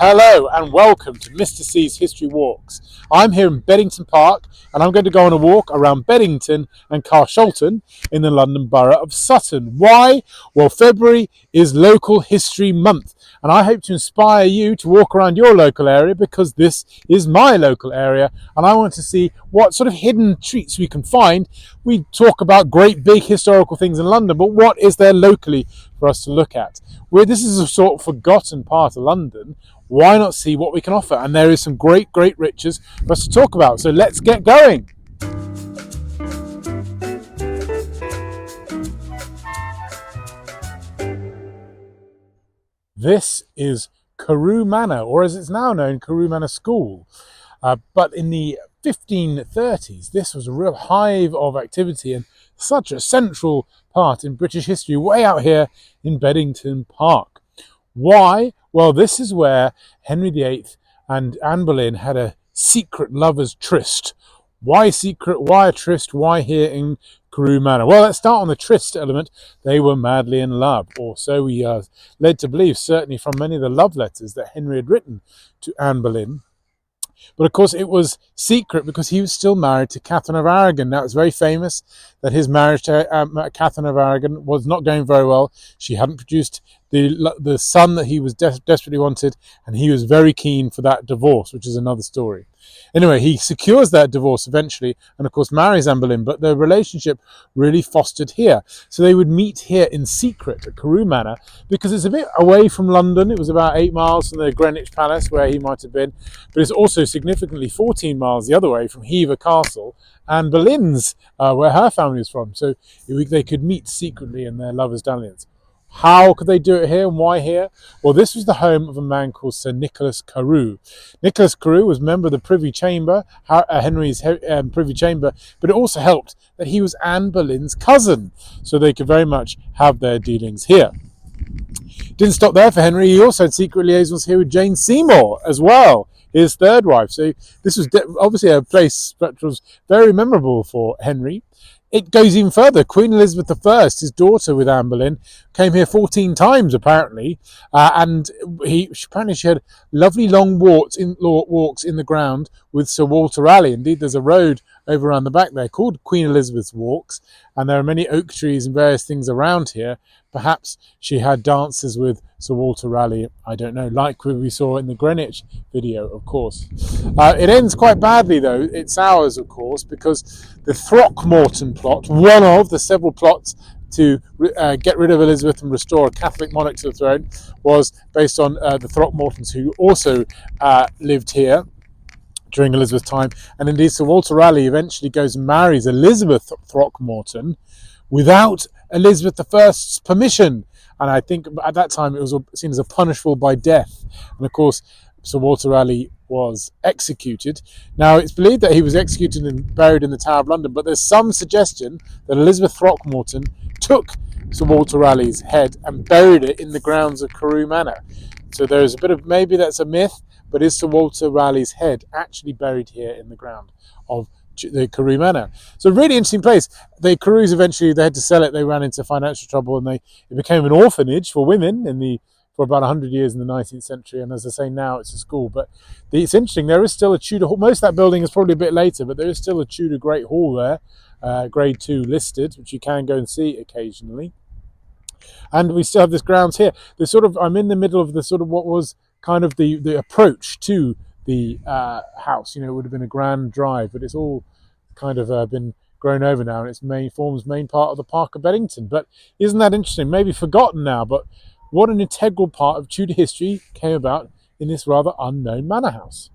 Hello and welcome to Mr. C's History Walks. I'm here in Beddington Park and I'm going to go on a walk around Beddington and Carshalton in the London Borough of Sutton. Why? Well, February is Local History Month and I hope to inspire you to walk around your local area because this is my local area and I want to see what sort of hidden treats we can find. We talk about great big historical things in London, but what is there locally for us to look at? This is a sort of forgotten part of London. Why not see what we can offer? And there is some great riches for us to talk about. So let's get going. This is Carew Manor, or as it's now known, Carew Manor School. But in the 1530s, this was a real hive of activity and such a central part in British history, way out here in Beddington Park. Why? Well, this is where Henry VIII and Anne Boleyn had a secret lovers' tryst. Why secret? Why a tryst? Why here in Carew Manor? Well, let's start on the tryst element. They were madly in love, or so we are led to believe, certainly from many of the love letters that Henry had written to Anne Boleyn. But of course it was secret because he was still married to Catherine of Aragon. Now it's very famous that his marriage to Catherine of Aragon was not going very well. She hadn't produced the son that he was desperately wanted, and he was very keen for that divorce, which is another story. Anyway, he secures that divorce eventually and of course marries Anne Boleyn, but the relationship really fostered here. So they would meet here in secret at Carew Manor because it's a bit away from London. It was about 8 miles from the Greenwich Palace where he might have been, but it's also significantly 14 miles the other way from Hever Castle and Boleyn's, where her family is from. So they could meet secretly in their lovers' dalliance. How could they do it here and why here? Well, this was the home of a man called Sir Nicholas Carew. Nicholas Carew was a member of the Privy Chamber, Henry's Privy Chamber, but it also helped that he was Anne Boleyn's cousin, so they could very much have their dealings here. Didn't stop there for Henry. He also had secret liaisons here with Jane Seymour as well, his third wife. So this was obviously a place that was very memorable for Henry. It goes even further. Queen Elizabeth I, his daughter with Anne Boleyn, came here 14 times apparently, and apparently she had lovely long walks in the ground with Sir Walter Raleigh. Indeed, there's a road over around the back there called Queen Elizabeth's Walks, and there are many oak trees and various things around here. Perhaps she had dances with Sir Walter Raleigh, I don't know, like we saw in the Greenwich video, of course. It ends quite badly, though. It's ours, of course, because the Throckmorton plot, one of the several plots to get rid of Elizabeth and restore a Catholic monarch to the throne, was based on the Throckmortons, who also lived here during Elizabeth's time. And indeed, Sir Walter Raleigh eventually goes and marries Elizabeth Throckmorton without Elizabeth I's permission. And I think at that time it was seen as a punishable by death. And of course, Sir Walter Raleigh was executed. Now, it's believed that he was executed and buried in the Tower of London, but there's some suggestion that Elizabeth Throckmorton took Sir Walter Raleigh's head and buried it in the grounds of Carew Manor. So there's a bit of, maybe that's a myth, but is Sir Walter Raleigh's head actually buried here in the ground of the Carew Manor? So really interesting place. The Carews eventually, they had to sell it. They ran into financial trouble and it became an orphanage for women for about 100 years in the 19th century. And as I say, now it's a school. But it's interesting, there is still a Tudor hall. Most of that building is probably a bit later, but there is still a Tudor Great Hall there, grade 2 listed, which you can go and see occasionally. And we still have this grounds here. I'm in the middle of the sort of what was kind of the approach to the house. It would have been a grand drive, but it's all kind of been grown over now, and it forms main part of the Park of Beddington. But isn't that interesting? Maybe forgotten now, but what an integral part of Tudor history came about in this rather unknown manor house.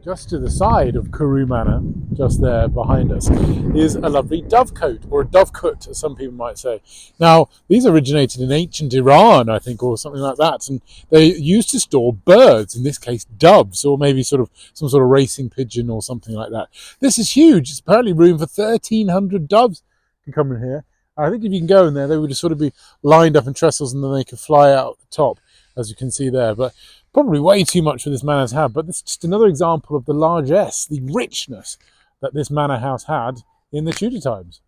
Just to the side of Carew Manor, just there behind us, is a lovely dovecote, or a dovecote, as some people might say. Now, these originated in ancient Iran, I think, or something like that, and they used to store birds, in this case doves, or maybe some sort of racing pigeon or something like that. This is huge. It's apparently room for 1,300 doves can come in here. I think if you can go in there, they would just sort of be lined up in trestles, and then they could fly out the top, as you can see there. But probably way too much for this manor to have, but this is just another example of the largesse, the richness that this manor house had in the Tudor times.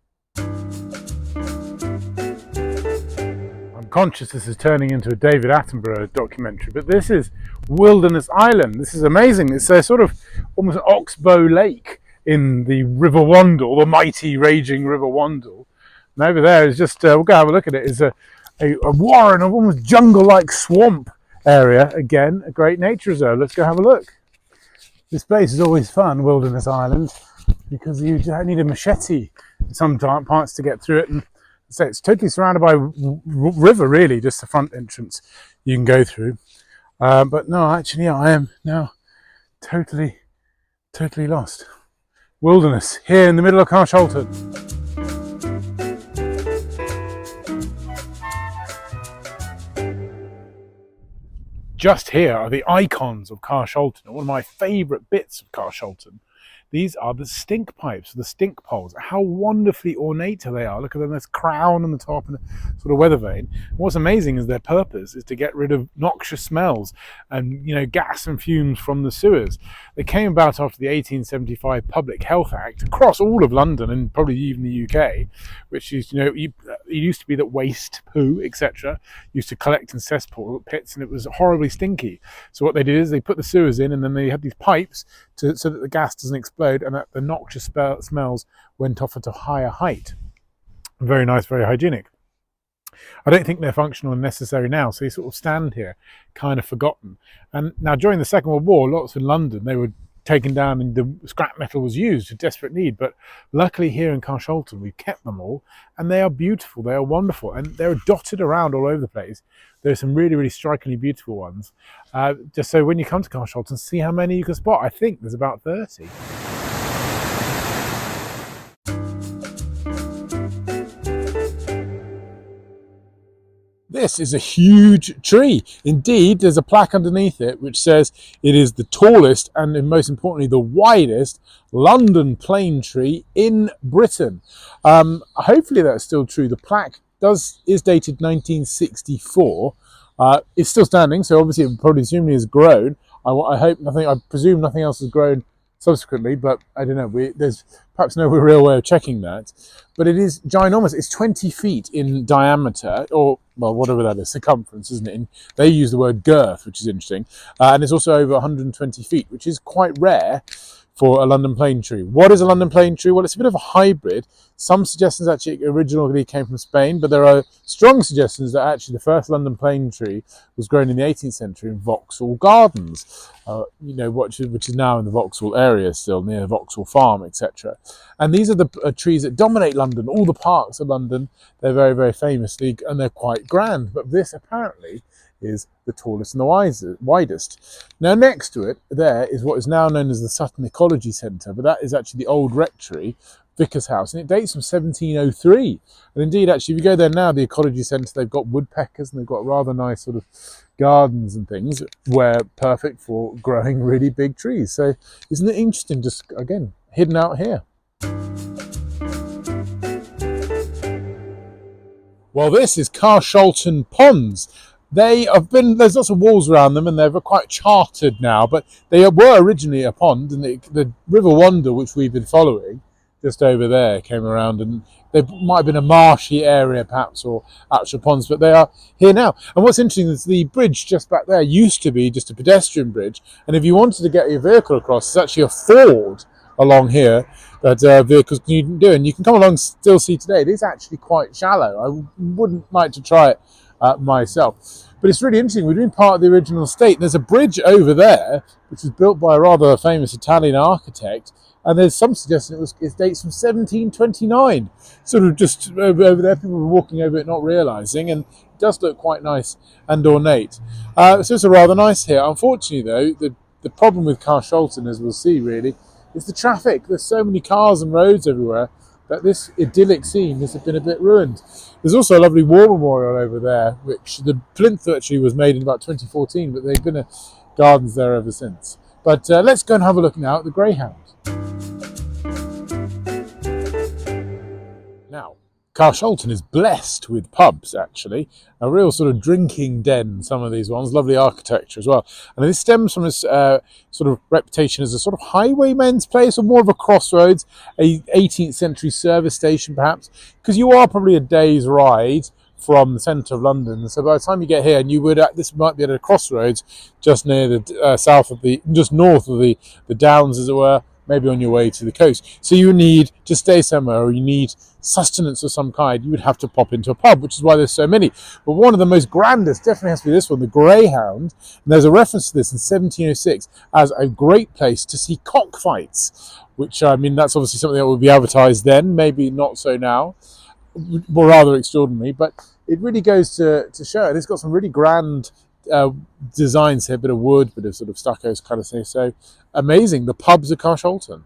conscious this is turning into a David Attenborough documentary, but this is Wilderness Island. This is amazing. It's a sort of almost an oxbow lake in the River Wandle, the mighty raging River Wandle. And over there is just, we'll go have a look at it, is a warren of almost jungle-like swamp area. Again, a great nature reserve. Let's go have a look. This place is always fun, Wilderness Island, because you need a machete in some parts to get through it. And so it's totally surrounded by river, really, just the front entrance you can go through. But no, actually, I am now totally lost. Wilderness, here in the middle of Carshalton. Just here are the icons of Carshalton, one of my favourite bits of Carshalton. These are the stink pipes, the stink poles. How wonderfully ornate they are. Look at them, there's crown on the top and a sort of weather vane. And what's amazing is their purpose is to get rid of noxious smells and, you know, gas and fumes from the sewers. They came about after the 1875 Public Health Act across all of London and probably even the UK, which is, you know, it used to be that waste, poo, etc. used to collect in cesspool pits, and it was horribly stinky. So what they did is they put the sewers in, and then they had these pipes so that the gas doesn't explode and that the noxious smells went off at a higher height. Very nice, very hygienic. I don't think they're functional and necessary now, so they sort of stand here, kind of forgotten. And now during the Second World War, lots in London, they were taken down and the scrap metal was used to desperate need, but luckily here in Carshalton we've kept them all, and they are beautiful, they are wonderful, and they're dotted around all over the place. There's some really strikingly beautiful ones. Just so when you come to Carshalton, see how many you can spot. I think there's about 30. This is a huge tree. Indeed, there's a plaque underneath it which says it is the tallest and, most importantly, the widest London plane tree in Britain. Hopefully that's still true. The plaque is dated 1964. It's still standing, so obviously it probably presumably has grown. I presume nothing else has grown subsequently, but I don't know. There's perhaps no real way of checking that. But it is ginormous. It's 20 feet in diameter, or, well, whatever that is, circumference, isn't it? And they use the word girth, which is interesting. And it's also over 120 feet, which is quite rare for a London plane tree. What is a London plane tree? Well, it's a bit of a hybrid. Some suggestions actually originally came from Spain, but there are strong suggestions that actually the first London plane tree was grown in the 18th century in Vauxhall Gardens, which is now in the Vauxhall area still, near Vauxhall Farm, etc. And these are the trees that dominate London, all the parks of London. They're very famously, and they're quite grand, but this apparently is the tallest and the widest. Now next to it there is what is now known as the Sutton Ecology Centre, but that is actually the old rectory, Vicar's House, and it dates from 1703. And indeed, actually, if you go there now, the Ecology Centre, they've got woodpeckers and they've got rather nice sort of gardens and things where perfect for growing really big trees. So isn't it interesting, just again, hidden out here? Well, this is Carshalton Ponds. There's lots of walls around them and they're quite charted now, but they were originally a pond, and the River Wandle, which we've been following, just over there, came around, and there might have been a marshy area perhaps, or actual ponds, but they are here now. And what's interesting is the bridge just back there used to be just a pedestrian bridge, and if you wanted to get your vehicle across, it's actually a ford along here that vehicles can do, and you can come along, still see today, it is actually quite shallow. I wouldn't like to try it myself. But it's really interesting. We've been part of the original estate. There's a bridge over there, which was built by a rather famous Italian architect, and there's some suggestion it dates from 1729. Sort of just over there, people were walking over it not realising, and it does look quite nice and ornate. So it's rather nice here. Unfortunately, though, the problem with Carshalton, as we'll see, really, is the traffic. There's so many cars and roads everywhere that this idyllic scene has been a bit ruined. There's also a lovely war memorial over there, which the plinth actually was made in about 2014, but they've been gardens there ever since. But let's go and have a look now at the Greyhound. Now, Carshalton is blessed with pubs, actually. A real sort of drinking den, some of these ones. Lovely architecture as well. And this stems from its sort of reputation as a sort of highwayman's place, or more of a crossroads, a 18th century service station perhaps, because you are probably a day's ride from the centre of London. So by the time you get here, and you would this might be at a crossroads just near the just north of the Downs, as it were, maybe on your way to the coast. So you need to stay somewhere, or you need sustenance of some kind. You would have to pop into a pub, which is why there's so many. But one of the most grandest definitely has to be this one, the Greyhound. And there's a reference to this in 1706 as a great place to see cockfights, which, I mean, that's obviously something that would be advertised then, maybe not so now, or rather extraordinary, but it really goes to show it. It's got some really grand designs here, a bit of wood, bit of sort of stuccos kind of thing. So amazing. The pubs of Carshalton.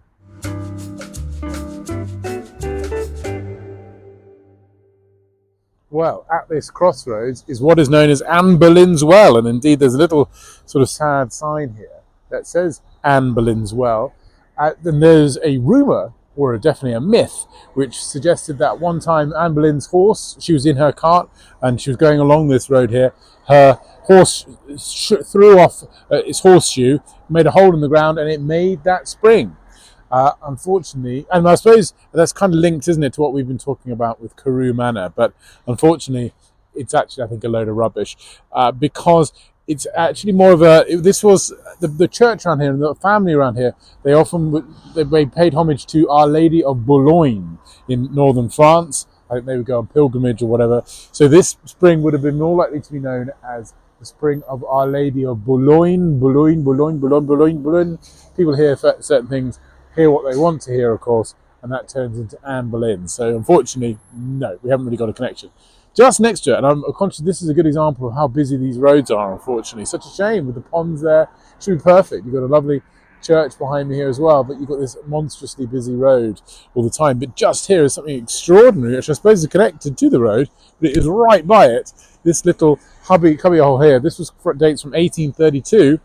Well, at this crossroads is what is known as Anberlin's Well, and indeed there's a little sort of sad sign here that says Anberlin's Well. And there's a rumour, or definitely a myth, which suggested that one time Anne Boleyn's horse, she was in her cart and she was going along this road here, her horse threw off its horseshoe, made a hole in the ground, and it made that spring. Unfortunately, and I suppose that's kind of linked, isn't it, to what we've been talking about with Carew Manor, but unfortunately it's actually, I think, a load of rubbish, because it's actually more of this was the church around here and the family around here, they paid homage to Our Lady of Boulogne in northern France. I think they would go on pilgrimage or whatever. So this spring would have been more likely to be known as the spring of Our Lady of Boulogne. Boulogne. People hear certain things, hear what they want to hear, of course, and that turns into Anne Boleyn. So unfortunately, no, we haven't really got a connection. Just next to it, and I'm conscious this is a good example of how busy these roads are, unfortunately. Such a shame with the ponds there. It should be perfect. You've got a lovely church behind me here as well, but you've got this monstrously busy road all the time. But just here is something extraordinary, which I suppose is connected to the road, but it is right by it. This little cubby hole here, dates from 1832.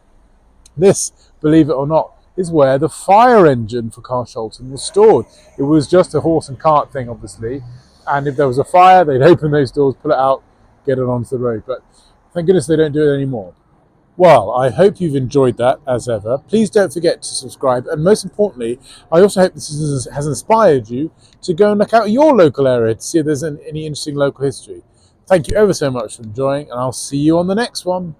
This, believe it or not, is where the fire engine for Carshalton was stored. It was just a horse and cart thing, obviously, and if there was a fire, they'd open those doors, pull it out, get it onto the road. But thank goodness they don't do it anymore. Well, I hope you've enjoyed that, as ever. Please don't forget to subscribe, and most importantly, I also hope this has inspired you to go and look out your local area to see if there's any interesting local history. Thank you ever so much for enjoying, and I'll see you on the next one.